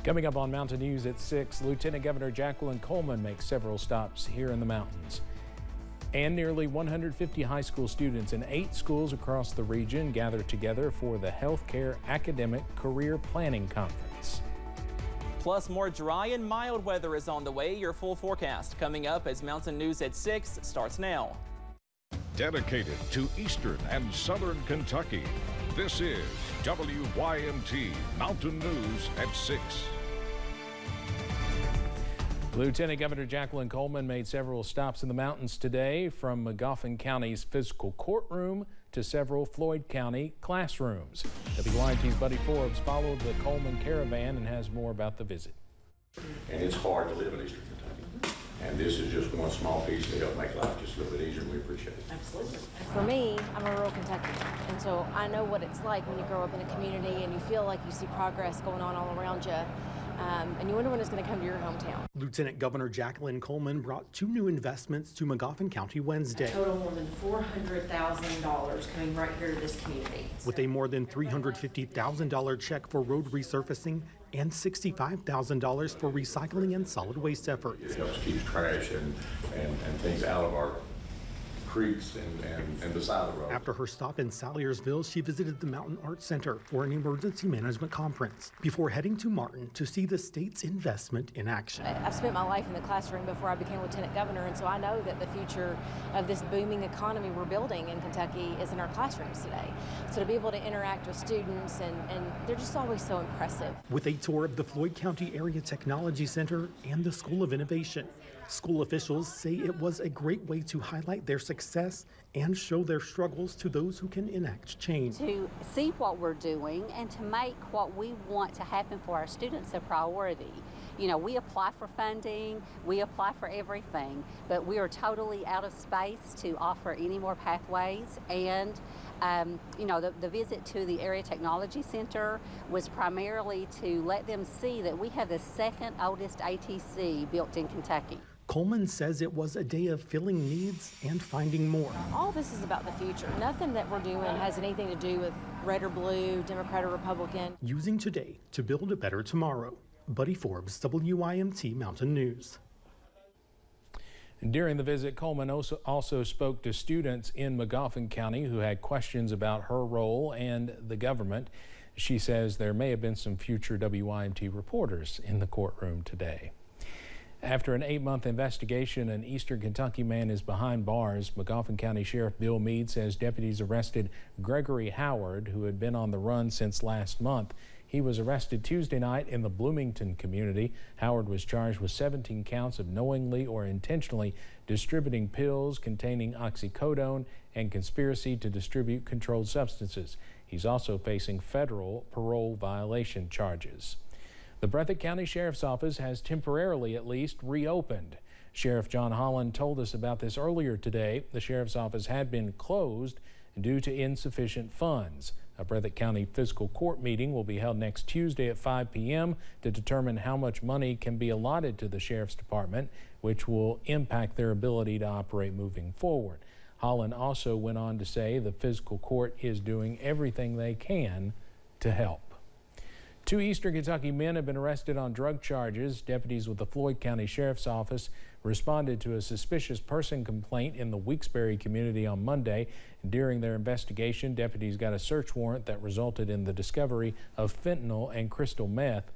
Coming up on Mountain News at 6, Lieutenant Governor Jacqueline Coleman makes several stops here in the mountains. And nearly 150 high school students in 8 schools across the region gathered together for the Healthcare Academic Career Planning Conference. Plus, more dry and mild weather is on the way. Your full forecast coming up as Mountain News at 6 starts now. Dedicated to Eastern and Southern Kentucky, this is WYMT Mountain News at 6. Lieutenant Governor Jacqueline Coleman made several stops in the mountains today, from Magoffin County's fiscal courtroom to several Floyd County classrooms. WYMT's Buddy Forbes followed the Coleman caravan and has more about the visit. And it's hard to live in Eastern Kentucky. And this is just one small piece to help make life just a little bit easier, and we appreciate it. Absolutely. For me, I'm a rural Kentuckian, and so I know what it's like when you grow up in a community and you feel like you see progress going on all around you. And you wonder when it's going to come to your hometown. Lieutenant Governor Jacqueline Coleman brought 2 new investments to Magoffin County Wednesday. A total more than $400,000 coming right here to this community. With a more than $350,000 check for road resurfacing and $65,000 for recycling and solid waste efforts. It helps keep trash and things out of our creeks and the side of the road. After her stop in Salyersville, she visited the Mountain Arts Center for an emergency management conference before heading to Martin to see the state's investment in action. I've spent my life in the classroom before I became lieutenant governor, and so I know that the future of this booming economy we're building in Kentucky is in our classrooms today. So to be able to interact with students, and they're just always so impressive. With a tour of the Floyd County Area Technology Center and the School of Innovation, school officials say it was a great way to highlight their success and show their struggles to those who can enact change. To see what we're doing and to make what we want to happen for our students a priority. You know, we apply for funding, we apply for everything, but we are totally out of space to offer any more pathways. And you know, the visit to the Area Technology Center was primarily to let them see that we have the 2nd oldest ATC built in Kentucky. Coleman says it was a day of filling needs and finding more. All this is about the future. Nothing that we're doing has anything to do with red or blue, Democrat or Republican. Using today to build a better tomorrow. Buddy Forbes, WYMT Mountain News. During the visit, Coleman also spoke to students in Magoffin County who had questions about her role and the government. She says there may have been some future WYMT reporters in the courtroom today. After an 8-month investigation, an Eastern Kentucky man is behind bars. Magoffin County Sheriff Bill Meade says deputies arrested Gregory Howard, who had been on the run since last month. He was arrested Tuesday night in the Bloomington community. Howard was charged with 17 counts of knowingly or intentionally distributing pills containing oxycodone and conspiracy to distribute controlled substances. He's also facing federal parole violation charges. The Breathitt County Sheriff's Office has temporarily at least reopened. Sheriff John Holland told us about this earlier today. The Sheriff's Office had been closed due to insufficient funds. A Breathitt County fiscal court meeting will be held next Tuesday at 5 p.m. to determine how much money can be allotted to the Sheriff's Department, which will impact their ability to operate moving forward. Holland also went on to say the fiscal court is doing everything they can to help. 2 Eastern Kentucky men have been arrested on drug charges. Deputies with the Floyd County Sheriff's Office responded to a suspicious person complaint in the Weeksbury community on Monday. During their investigation, deputies got a search warrant that resulted in the discovery of fentanyl and crystal meth.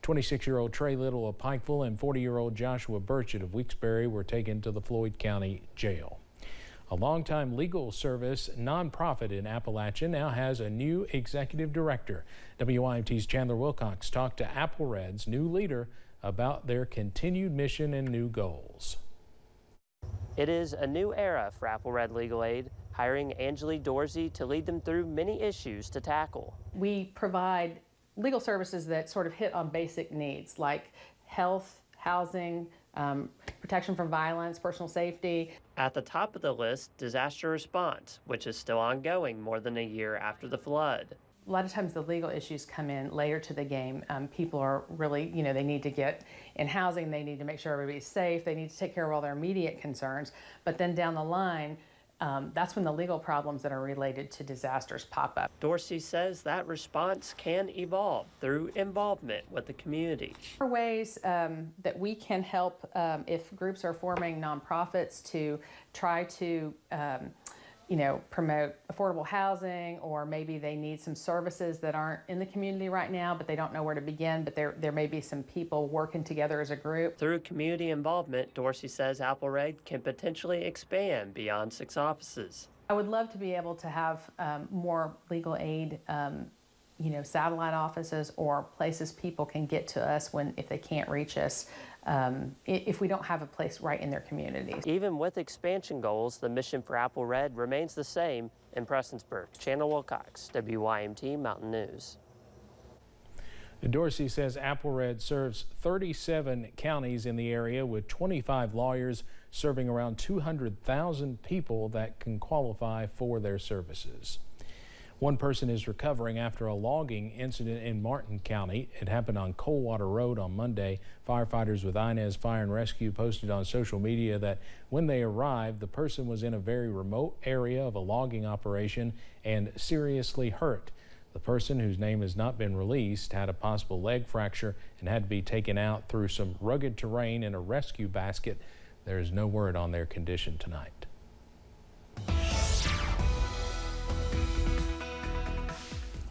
26-year-old Trey Little of Pikeville and 40-year-old Joshua Burchett of Weeksbury were taken to the Floyd County Jail. A longtime legal service nonprofit in Appalachia now has a new executive director. WYMT's Chandler Wilcox talked to Apple Red's new leader about their continued mission and new goals. It is a new era for Apple Red Legal Aid, hiring Angelique Dorsey to lead them through many issues to tackle. We provide legal services that sort of hit on basic needs like health, housing, protection from violence, personal safety. At the top of the list, disaster response, which is still ongoing more than a year after the flood. A lot of times the legal issues come in later to the game. People are really, they need to get in housing, they need to make sure everybody's safe, they need to take care of all their immediate concerns. But then down the line, that's when the legal problems that are related to disasters pop up. Dorsey says that response can evolve through involvement with the community. There are ways that we can help if groups are forming nonprofits to try to promote affordable housing, or maybe they need some services that aren't in the community right now, but they don't know where to begin, but there may be some people working together as a group. Through community involvement, Dorsey says Apple Red can potentially expand beyond 6 offices. I would love to be able to have more legal aid satellite offices or places people can get to us if they can't reach us, if we don't have a place right in their communities. Even with expansion goals, the mission for Apple Red remains the same in Prestonsburg. Chandler Wilcox, WYMT Mountain News. Dorsey says Apple Red serves 37 counties in the area with 25 lawyers serving around 200,000 people that can qualify for their services. One person is recovering after a logging incident in Martin County. It happened on Coldwater Road on Monday. Firefighters with Inez Fire and Rescue posted on social media that when they arrived, the person was in a very remote area of a logging operation and seriously hurt. The person, whose name has not been released, had a possible leg fracture and had to be taken out through some rugged terrain in a rescue basket. There is no word on their condition tonight.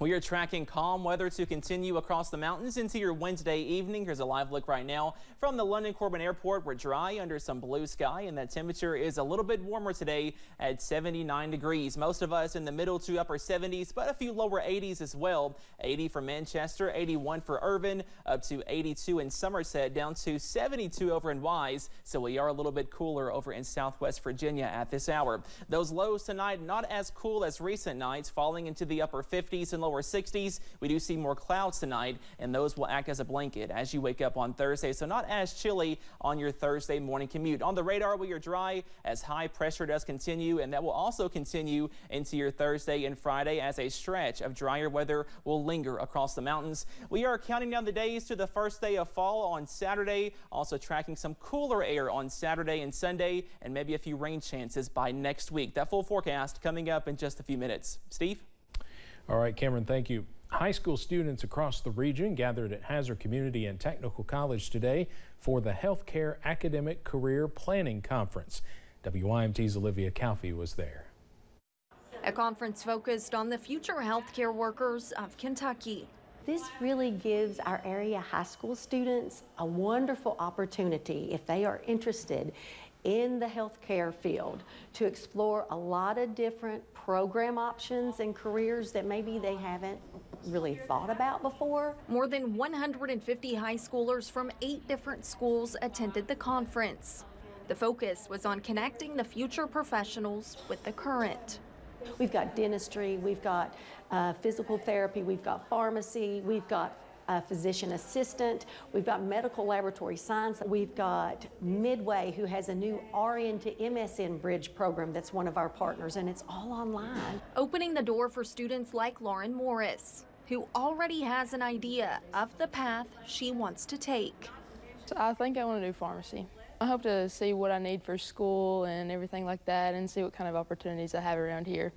We are tracking calm weather to continue across the mountains into your Wednesday evening. Here's a live look right now from the London Corbin Airport. We're dry under some blue sky, and that temperature is a little bit warmer today at 79 degrees. Most of us in the middle to upper 70s, but a few lower 80s as well. 80 for Manchester, 81 for Irvin, up to 82 in Somerset, down to 72 over in Wise. So we are a little bit cooler over in Southwest Virginia at this hour. Those lows tonight not as cool as recent nights, falling into the upper 50s and lower 60s. We do see more clouds tonight, and those will act as a blanket as you wake up on Thursday, so not as chilly on your Thursday morning commute. On the radar, we are dry as high pressure does continue, and that will also continue into your Thursday and Friday as a stretch of drier weather will linger across the mountains. We are counting down the days to the first day of fall on Saturday, also tracking some cooler air on Saturday and Sunday, and maybe a few rain chances by next week. That full forecast coming up in just a few minutes. Steve? All right, Cameron, thank you. High school students across the region gathered at Hazard Community and Technical College today for the Healthcare Academic Career Planning Conference. WYMT's Olivia Calfee was there. A conference focused on the future healthcare workers of Kentucky. This really gives our area high school students a wonderful opportunity, if they are interested in the healthcare field, to explore a lot of different program options and careers that maybe they haven't really thought about before. More than 150 high schoolers from 8 different schools attended the conference. The focus was on connecting the future professionals with the current. We've got dentistry, we've got physical therapy, we've got pharmacy, we've got a physician assistant, we've got medical laboratory science, we've got Midway, who has a new RN to MSN bridge program that's one of our partners, and it's all online. Opening the door for students like Lauren Morris, who already has an idea of the path she wants to take. So I think I want to do pharmacy. I hope to see what I need for school and everything like that, and see what kind of opportunities I have around here.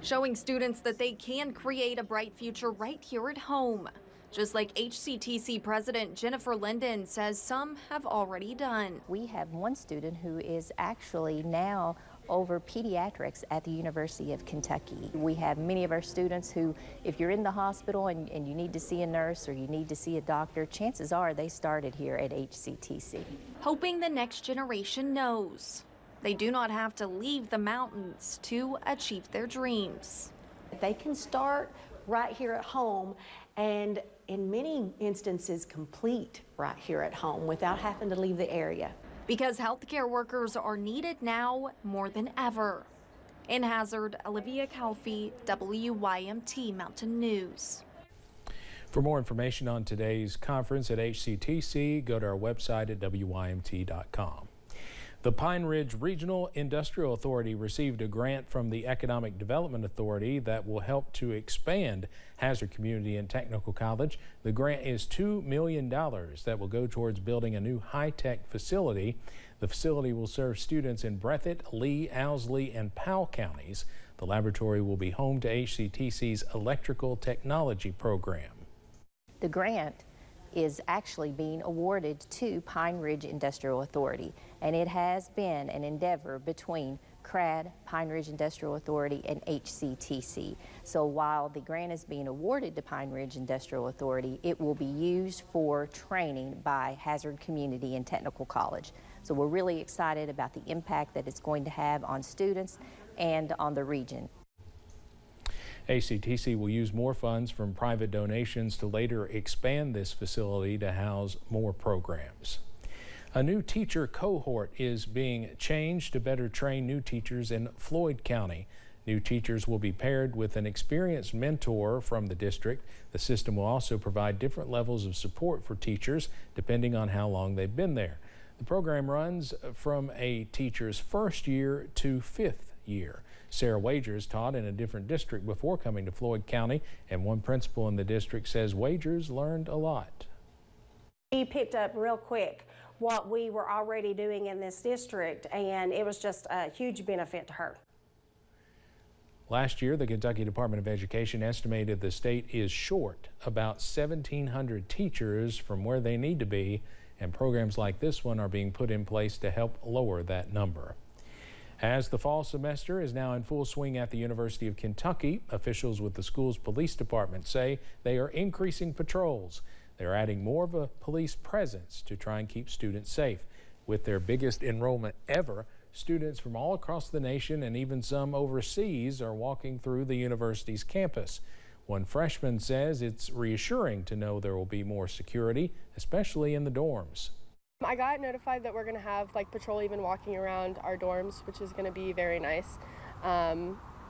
Showing students that they can create a bright future right here at home. Just like HCTC President Jennifer Linden says some have already done. We have one student who is actually now over pediatrics at the University of Kentucky. We have many of our students who, if you're in the hospital and you need to see a nurse or you need to see a doctor, chances are they started here at HCTC. Hoping the next generation knows they do not have to leave the mountains to achieve their dreams. They can start right here at home, and in many instances complete right here at home without having to leave the area. Because healthcare workers are needed now more than ever. In Hazard, Olivia Calfee, WYMT Mountain News. For more information on today's conference at HCTC, go to our website at WYMT.com. The Pine Ridge Regional Industrial Authority received a grant from the Economic Development Authority that will help to expand Hazard Community and Technical College. The grant is $2 million that will go towards building a new high-tech facility. The facility will serve students in Breathitt, Lee, Owsley, and Powell counties. The laboratory will be home to HCTC's Electrical Technology program. The grant is actually being awarded to Pine Ridge Industrial Authority, and it has been an endeavor between CRAD, Pine Ridge Industrial Authority, and HCTC. So while the grant is being awarded to Pine Ridge Industrial Authority, it will be used for training by Hazard Community and Technical College. So we're really excited about the impact that it's going to have on students and on the region. HCTC will use more funds from private donations to later expand this facility to house more programs. A new teacher cohort is being changed to better train new teachers in Floyd County. New teachers will be paired with an experienced mentor from the district. The system will also provide different levels of support for teachers depending on how long they've been there. The program runs from a teacher's first year to fifth year. Sarah Wagers taught in a different district before coming to Floyd County, and one principal in the district says Wagers learned a lot. She picked up real quick what we were already doing in this district, and it was just a huge benefit to her. Last year, the Kentucky Department of Education estimated the state is short about 1,700 teachers from where they need to be, and programs like this one are being put in place to help lower that number. As the fall semester is now in full swing at the University of Kentucky, officials with the school's police department say they are increasing patrols. They're adding more of a police presence to try and keep students safe. With their biggest enrollment ever, students from all across the nation and even some overseas are walking through the university's campus. One freshman says it's reassuring to know there will be more security, especially in the dorms. I got notified that we're going to have patrol even walking around our dorms, which is going to be very nice.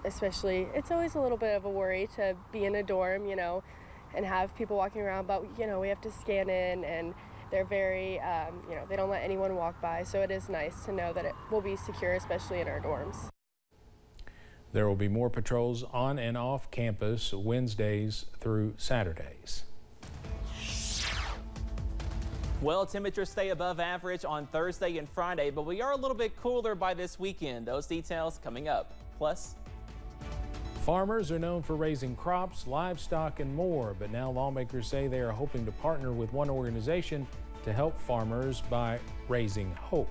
Especially, it's always a little bit of a worry to be in a dorm, and have people walking around, but we have to scan in, and they're very, they don't let anyone walk by, so it is nice to know that it will be secure, especially in our dorms. There will be more patrols on and off campus Wednesdays through Saturdays. Well, temperatures stay above average on Thursday and Friday, but we are a little bit cooler by this weekend. Those details coming up. Plus, farmers are known for raising crops, livestock, and more, but now lawmakers say they are hoping to partner with one organization to help farmers by raising hope.